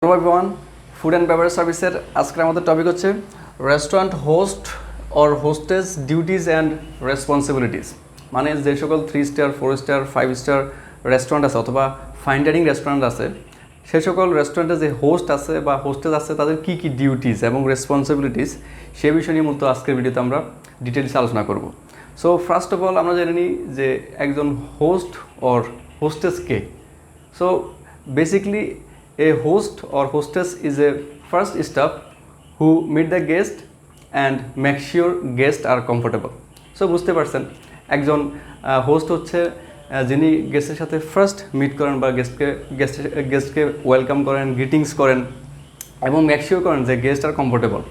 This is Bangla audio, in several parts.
Hello everyone, food and beverage সার্ভিসের আজকের আমাদের টপিক হচ্ছে restaurant host or hostess duties and responsibilities. মানে যে সকল 3 স্টার 4 স্টার 5 স্টার রেস্টুরেন্ট আছে অথবা ফাইন ডাইনিং রেস্টুরেন্ট আছে, সে সকল রেস্টুরেন্টে যে হোস্ট আছে বা হোস্টেস আছে তাদের কী কী ডিউটিস এবং রেসপন্সিবিলিটিস সে বিষয় নিয়ে মূলত আজকের ভিডিওতে আমরা ডিটেলস আলোচনা করব। সো ফার্স্ট অফ অল আমরা জেনে নিই যে একজন host or hostess K. So basically a host or hostess is a first staff who meet the guest and make sure guests are comfortable. So বুঝতে পারছেন, একজন হোস্ট হচ্ছে যিনি গেস্টের সাথে ফার্স্ট মিট করেন বা গেস্টকে ওয়েলকাম করেন, গ্রিটিংস করেন এবং মেক শিওর করেন যে গেস্ট আর কমফোর্টেবল।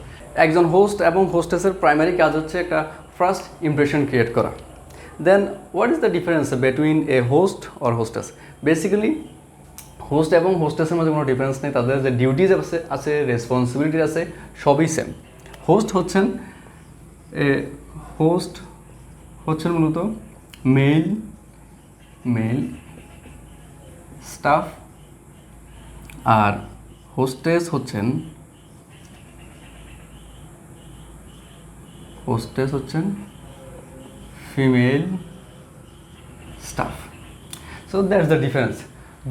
একজন হোস্ট এবং হোস্টেসের প্রাইমারি কাজ হচ্ছে একটা ফার্স্ট ইমপ্রেশন ক্রিয়েট করা। Then what is the difference between a host or hostess? Basically host এবং হোস্টেসের মধ্যে কোনো ডিফারেন্স নেই, তাদের যে ডিউটিজ আছে রেসপন্সিবিলিটি আছে সবই সেম। হোস্ট হচ্ছেন মূলত মেল স্টাফ, আর হোস্টেস হচ্ছেন female staff. So that's the difference.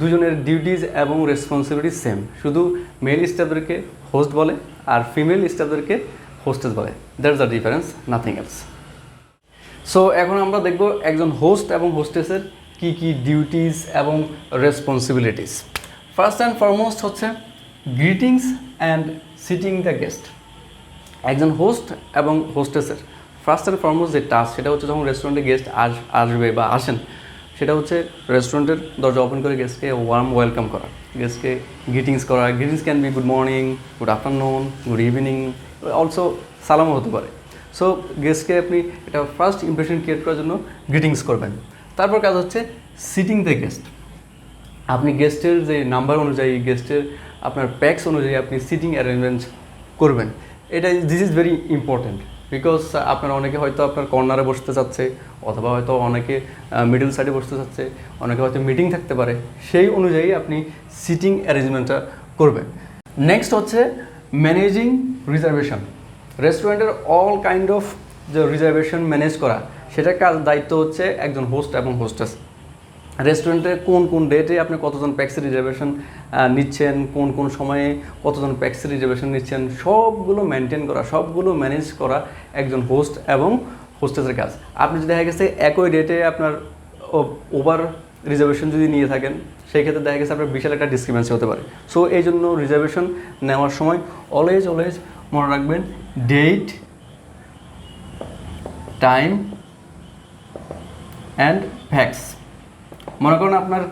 দুজনের ডিউটিজ এবং রেসপন্সিবিলিটি সেম, শুধু মেল স্টাফদেরকে হোস্ট বলে আর ফিমেল স্টাফদেরকে হোস্টেস বলে। That's the difference, nothing else. So এখন আমরা দেখব একজন হোস্ট এবং হোস্টেসের কী কী ডিউটিস এবং রেসপন্সিবিলিটিস। ফার্স্ট অ্যান্ড ফরমোস্ট হচ্ছে greetings and seating the guest. একজন হোস্ট এবং হোস্টেসের ফার্স্ট অ্যান্ড ফরমোস্ট যে টাস্ক সেটা হচ্ছে যখন রেস্টুরেন্টে গেস্ট আসবে বা আসেন, সেটা হচ্ছে রেস্টুরেন্টের দরজা ওপেন করে গেস্টকে ওয়ার্ম ওয়েলকাম করা, গেস্টকে গ্রিটিংস করা। Greetings can be good morning, good afternoon, good evening, also সালামও হতে পারে। সো গেস্টকে আপনি এটা ফার্স্ট ইমপ্রেশন ক্রিয়েট করার জন্য গ্রিটিংস করবেন। তারপর কাজ হচ্ছে সিটিং দ্য গেস্ট। আপনি গেস্টের যে নাম্বার অনুযায়ী, গেস্টের আপনার প্যাক্স অনুযায়ী আপনি সিটিং অ্যারেঞ্জমেন্ট করবেন। This is very important because আপনার অনেকে হয়তো আপনার কর্নারে বসতে চাচ্ছে, অথবা হয়তো অনেকে মিডল সাইডে বসতে চাচ্ছে, অনেকে হয়তো মিটিং থাকতে পারে, সেই অনুযায়ী আপনি সিটিং অ্যারেঞ্জমেন্টটা করবেন। নেক্সট হচ্ছে ম্যানেজিং রিজার্ভেশন। রেস্টুরেন্টের অল কাইন্ড অফ যে রিজার্ভেশন ম্যানেজ করা, সেটার দায়িত্ব হচ্ছে একজন হোস্ট এবং হোস্টেস। রেস্টুরেন্টে কোন ডেটে আপনি কতজন প্যাক্সের রিজার্ভেশন নিচ্ছেন, কোন সময়ে কতজন প্যাক্সের রিজার্ভেশন নিচ্ছেন, সবগুলো মেনটেন করা, সবগুলো ম্যানেজ করা একজন হোস্ট এবং হোস্টেসের কাজ। আপনি যদি দেখা গেছে একই ডেটে আপনার ওভার রিজার্ভেশন যদি নিয়ে থাকেন, সেই ক্ষেত্রে দেখা গেছে আপনার বিশাল একটা ডিসক্রিপেন্সি হতে পারে। সো এই জন্য রিজার্ভেশন নেওয়ার সময় অলওয়েজ মনে রাখবেন ডেট, টাইম অ্যান্ড ফ্যাক্টস। মনে করুন আপনার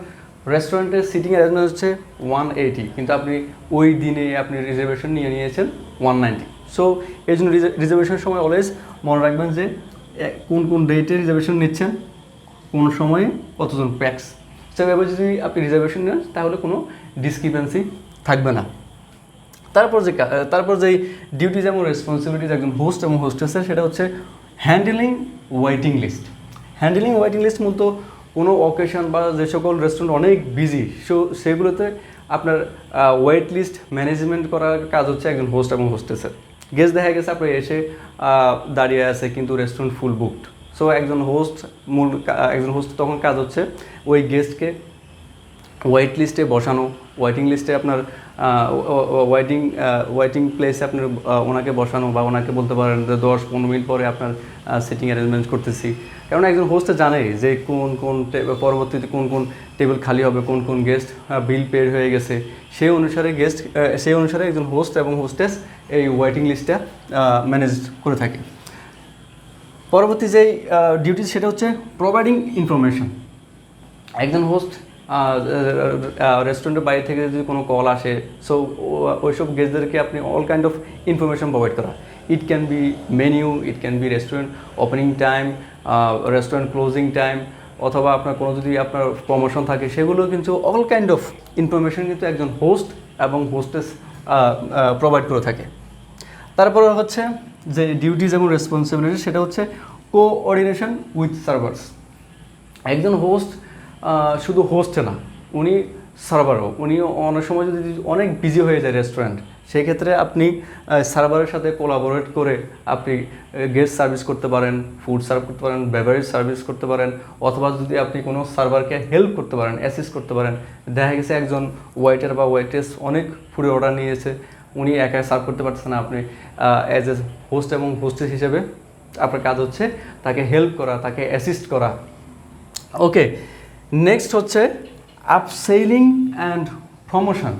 রেস্টুরেন্টের সিটিং অ্যারেঞ্জমেন্ট হচ্ছে 180, কিন্তু আপনি ওই দিনে আপনি রিজার্ভেশন নিয়েছেন 190। সো এই জন্য রিজার্ভেশনের সময় অলওয়েজ মনে রাখবেন যে কোন ডেটে রিজার্ভেশন নিচ্ছেন, কোন সময়ে কতজন প্যাক্স। সেভাবে যদি আপনি রিজার্ভেশন নেন তাহলে কোনো ডিসক্রিপেন্সি থাকবে না। তারপর যেই ডিউটিজ এবং রেসপন্সিবিলিটিস একজন হোস্ট এবং হোস্টেসের, সেটা হচ্ছে handling waiting list. Handling waiting list মূলত কোনো অকেশন বা যে সকল রেস্টুরেন্ট অনেক বিজি, সেগুলোতে আপনার ওয়েট লিস্ট ম্যানেজমেন্ট করার কাজ হচ্ছে একজন হোস্ট এবং হোস্টেসের। গেস্ট দেখা গেছে আপনার এসে দাঁড়িয়ে আছে কিন্তু রেস্টুরেন্ট ফুল বুকড। সো একজন হোস্ট তখন কাজ হচ্ছে ওই গেস্টকে ওয়েট লিস্টে বসানো, ওয়েটিং লিস্টে আপনার ওয়েটিং প্লেসে আপনার ওনাকে বসানো, বা ওনাকে বলতে পারেন যে 10-15 মিনিট পরে আপনার সিটিং অ্যারেঞ্জমেন্ট করতেছি। কারণ একজন হোস্টে জানে যে পরবর্তীতে কোন টেবিল খালি হবে, কোন গেস্ট বিল পেড হয়ে গেছে, সেই অনুসারে একজন হোস্ট এবং হোস্টেস এই ওয়েটিং লিস্টটা ম্যানেজ করে থাকে। পরবর্তী যেই ডিউটি সেটা হচ্ছে প্রোভাইডিং ইনফরমেশন। একজন হোস্ট রেস্টুরেন্টের বাইরে থেকে যদি কোনো কল আসে, সো ওইসব গেস্টদেরকে আপনি all kind of information provide করা। It can be menu, it can be restaurant opening time, restaurant closing time, অথবা আপনার কোনো যদি আপনার প্রমোশন থাকে, সেগুলো কিন্তু অল কাইন্ড অফ ইনফরমেশন কিন্তু একজন হোস্ট এবং হোস্টেস প্রোভাইড করে থাকে। তারপরে হচ্ছে যে ডিউটিজ এবং রেসপন্সিবিলিটি, সেটা হচ্ছে কোঅর্ডিনেশন উইথ সার্ভার্স। একজন হোস্ট শুধু হোস্ট না, উনি সার্ভারও উনি অনেক সময় যদি অনেক বিজি হয়ে যায় রেস্টুরেন্ট, সেই ক্ষেত্রে আপনি সার্ভারের সাথে কোলাবোরেট করে আপনি গেস্ট সার্ভিস করতে পারেন, ফুড সার্ভ করতে পারেন, বেভারেজ সার্ভিস করতে পারেন, অথবা যদি আপনি কোনো সার্ভারকে হেল্প করতে পারেন, অ্যাসিস্ট করতে পারেন। দেখা গেছে একজন ওয়েটার বা ওয়েট্রেস অনেক ফুডের অর্ডার নিয়েছে, উনি একা সার্ভ করতে পারছেন না, আপনি অ্যাজ এ হোস্ট এবং হোস্টেস হিসেবে আপনার কাজ হচ্ছে তাকে হেল্প করা, তাকে অ্যাসিস্ট করা। ওকে, নেক্সট হচ্ছে আপসেলিং অ্যান্ড প্রমোশন।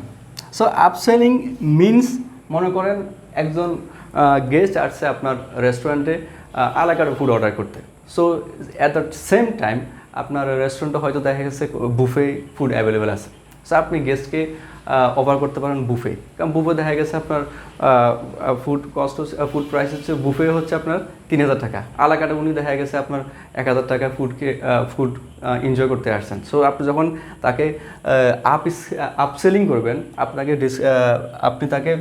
সো আপসেলিং মিনস, মনে করেন একজন গেস্ট আসছে আপনার রেস্টুরেন্টে আলাকার ফুড অর্ডার করতে। So at the same time আপনার রেস্টুরেন্টে হয়তো দেখা গেছে বুফে ফুড অ্যাভেলেবেল আছে। সো আপনি গেস্টকে অফার করতে পারেন বুফে, কারণ বুফে দেখা গেছে আপনার ফুড কস্ট হচ্ছে, ফুড প্রাইস হচ্ছে বুফে হচ্ছে আপনার 3,000 টাকা, আলাকাটা উনি দেখা গেছে আপনার 1,000 টাকা ফুড এনজয় করতে আসছেন। সো আপনি যখন তাকে আপসেলিং করবেন, আপনি তাকে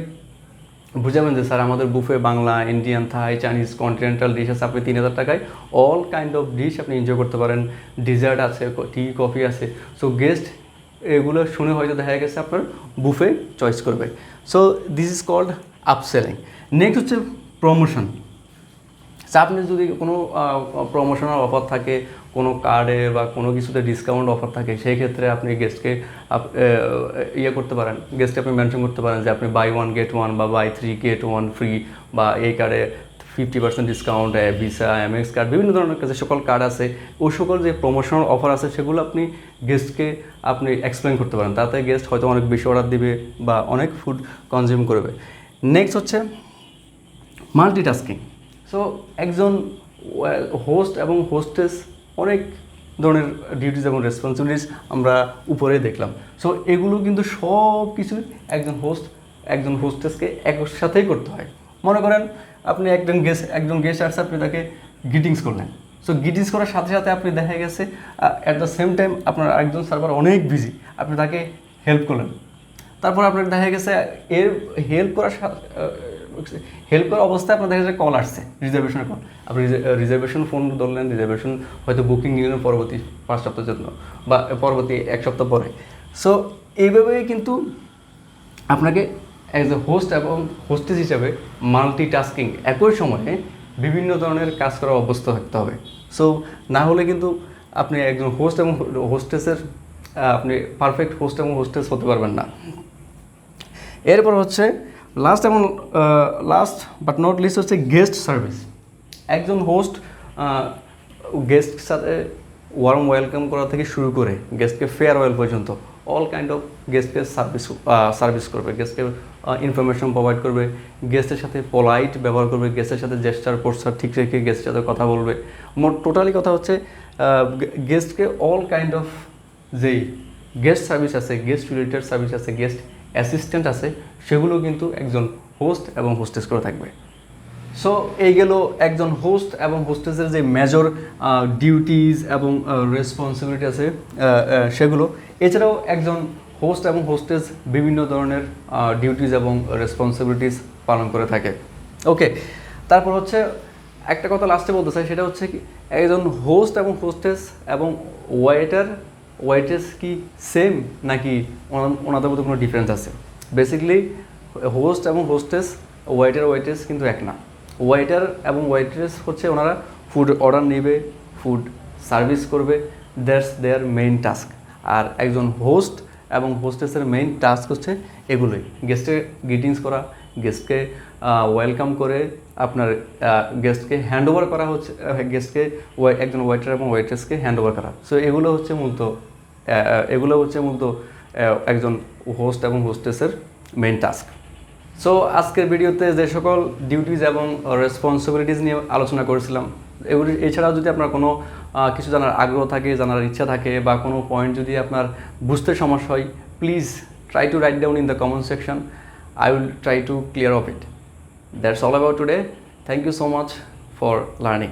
বুঝাবেন যে স্যার আমাদের buffet Bangla, Indian, Thai, Chinese, continental dish আছে, আপনি 3,000 টাকায় অল কাইন্ড অফ ডিশ আপনি এনজয় করতে পারেন, ডিজার্ট আছে, টি কফি আছে। সো গেস্ট এগুলো শুনে হয়তো দেখা গেছে আপনার বুফে চয়েস করবে। So this is called upselling. Next হচ্ছে প্রমোশন। আপনি যদি কোনো প্রমোশনাল অফার থাকে, কোনো কার্ডে বা কোনো কিছুতে ডিসকাউন্ট অফার থাকে, সেই ক্ষেত্রে আপনি গেস্টকে করতে পারেন, গেস্টকে আপনি মেনশন করতে পারেন যে আপনি বাই 1 get 1 বা বাই 3 get 1 ফ্রি, বা এই কার্ডে 50% ডিসকাউন্ট, ভিসা, এমএক্স কার্ড, বিভিন্ন ধরনের যে সকল কার্ড আছে, ওই সকল যে প্রমোশনাল অফার আছে সেগুলো আপনি গেস্টকে আপনি এক্সপ্লেন করতে পারেন, তাতে গেস্ট হয়তো অনেক বেশি অর্ডার দিবে বা অনেক ফুড কনজিউম করবে। নেক্সট হচ্ছে মাল্টিটাস্কিং। সো একজন হোস্ট এবং হোস্টেস অনেক ধরনের ডিউটিস এবং রেসপন্সিবিলিটিস আমরা উপরে দেখলাম। সো এগুলো কিন্তু সব কিছু একজন হোস্টেসকে একসাথেই করতে হয়। মনে করেন আপনি একজন গেস্ট আসছে, আপনি তাকে গ্রিটিংস করলেন। সো গ্রিটিংস করার সাথে সাথে আপনি দেখা গেছে অ্যাট দ্য সেম টাইম আপনার আরেকজন সার্ভার অনেক বিজি, আপনি তাকে হেল্প করলেন। তারপর আপনার দেখা গেছে এর হেল্প করার অবস্থায় আপনার দেখা যাচ্ছে কল আসছে, রিজার্ভেশনের কল, আপনি রিজার্ভেশন ফোন ধরলেন, রিজার্ভেশন হয়তো বুকিং নিলেন পরবর্তী 5 সপ্তাহের জন্য বা পরবর্তী 1 সপ্তাহ পরে। সো এইভাবেই কিন্তু আপনাকে অ্যাজ এ হোস্ট এবং হোস্টেস হিসাবে মাল্টিটাস্কিং, একই সময়ে বিভিন্ন ধরনের কাজ করার অভ্যস্ত থাকতে হবে। সো না হলে কিন্তু আপনি একজন হোস্ট এবং হোস্টেসের আপনি পারফেক্ট হোস্ট এবং হোস্টেস হতে পারবেন না। এরপর হচ্ছে লাস্ট বাট নট লিস্ট হচ্ছে গেস্ট সার্ভিস। একজন হোস্ট গেস্টের সাথে ওয়ার্ম ওয়েলকাম করা থেকে শুরু করে গেস্টকে ফেয়ারওয়েল পর্যন্ত অল কাইন্ড অফ গেস্টকে সার্ভিস করবে, গেস্টকে ইনফরমেশন প্রোভাইড করবে, গেস্টের সাথে পোলাইট ব্যবহার করবে, গেস্টের সাথে জেস্টার পোস্টার ঠিক রেখে গেস্টের সাথে কথা বলবে। টোটালি কথা হচ্ছে গেস্টকে অল কাইন্ড অফ যেই গেস্ট সার্ভিস আছে, গেস্ট রিলেটেড সার্ভিস আছে, গেস্ট অ্যাসিস্ট্যান্ট আছে, সেগুলো কিন্তু একজন হোস্ট এবং হোস্টেস করে থাকবে। সো এই গেল একজন হোস্ট এবং হোস্টেসের যে মেজর ডিউটিজ এবং রেসপন্সিবিলিটি আছে সেগুলো। এছাড়াও একজন হোস্ট এবং হোস্টেস বিভিন্ন ধরনের ডিউটিজ এবং রেসপন্সিবিলিটিস পালন করে থাকে। ওকে, তারপর হচ্ছে একটা কথা লাস্টে বলতে চাই, সেটা হচ্ছে কি একজন হোস্ট এবং হোস্টেস এবং ওয়েট্রেস কি সেম, নাকি ওনাদের মধ্যে কোনো ডিফারেন্স আছে? বেসিক্যালি হোস্ট এবং হোস্টেস, ওয়েট্রেস কিন্তু এক না। ওয়েটার এবং ওয়েট্রেস হচ্ছে ওনারা ফুড অর্ডার নেবে, ফুড সার্ভিস করবে, দ্যাটস দেয়ার মেইন টাস্ক। আর একজন হোস্ট এবং হোস্টেসের মেইন টাস্ক হচ্ছে এগুলোই, গেস্টকে গ্রিটিংস করা, গেস্টকে ওয়েলকাম করে আপনার গেস্টকে হ্যান্ড ওভার করা হচ্ছে, গেস্টকে একজন ওয়েটার এবং ওয়েট্রেসকে হ্যান্ড ওভার করা। সো এগুলো হচ্ছে মূলত একজন হোস্ট এবং হোস্টেসের মেইন টাস্ক। সো আজকের ভিডিওতে যে সকল ডিউটিজ এবং রেসপন্সিবিলিটিস নিয়ে আলোচনা করেছিলাম, এছাড়াও যদি আপনার কোনো কিছু জানার আগ্রহ থাকে, জানার ইচ্ছা থাকে, বা কোনো পয়েন্ট যদি আপনার বুঝতে সমস্যা হয়, please try to write down in the comment section. I will try to clear of it. That's all about today. Thank you so much for learning.